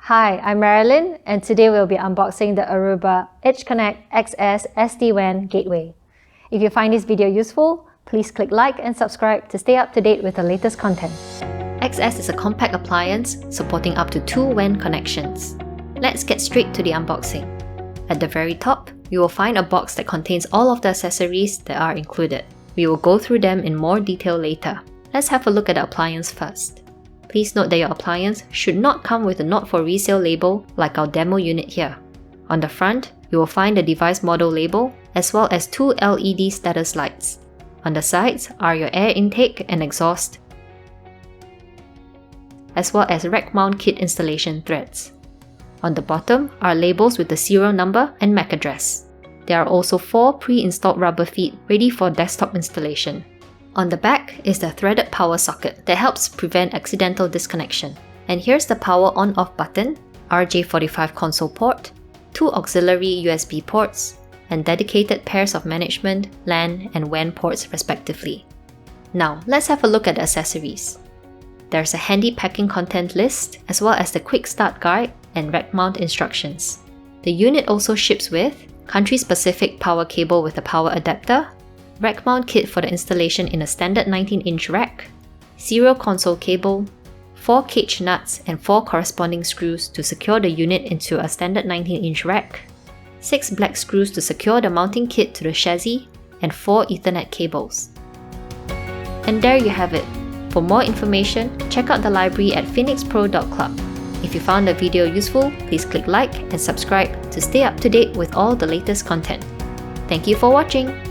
Hi, I'm Marilyn, and today we'll be unboxing the Aruba EdgeConnect XS SD-WAN gateway. If you find this video useful, please click like and subscribe to stay up to date with the latest content. XS is a compact appliance supporting up to 2 WAN connections. Let's get straight to the unboxing. At the very top, you will find a box that contains all of the accessories that are included. We will go through them in more detail later. Let's have a look at the appliance first. Please note that your appliance should not come with a not for resale label like our demo unit here. On the front, you will find the device model label as well as 2 LED status lights. On the sides are your air intake and exhaust, as well as rack mount kit installation threads. On the bottom are labels with the serial number and MAC address. There are also 4 pre-installed rubber feet ready for desktop installation. On the back is the threaded power socket that helps prevent accidental disconnection. And here's the power on-off button, RJ45 console port, 2 auxiliary USB ports, and dedicated pairs of management, LAN, and WAN ports respectively. Now, let's have a look at the accessories. There's a handy packing content list, as well as the quick start guide and rack mount instructions. The unit also ships with country-specific power cable with a power adapter, rack mount kit for the installation in a standard 19-inch rack, serial console cable, 4 cage nuts and 4 corresponding screws to secure the unit into a standard 19-inch rack, 6 black screws to secure the mounting kit to the chassis, and 4 Ethernet cables. And there you have it. For more information, check out the library at phoenixpro.club. If you found the video useful, please click like and subscribe to stay up to date with all the latest content. Thank you for watching!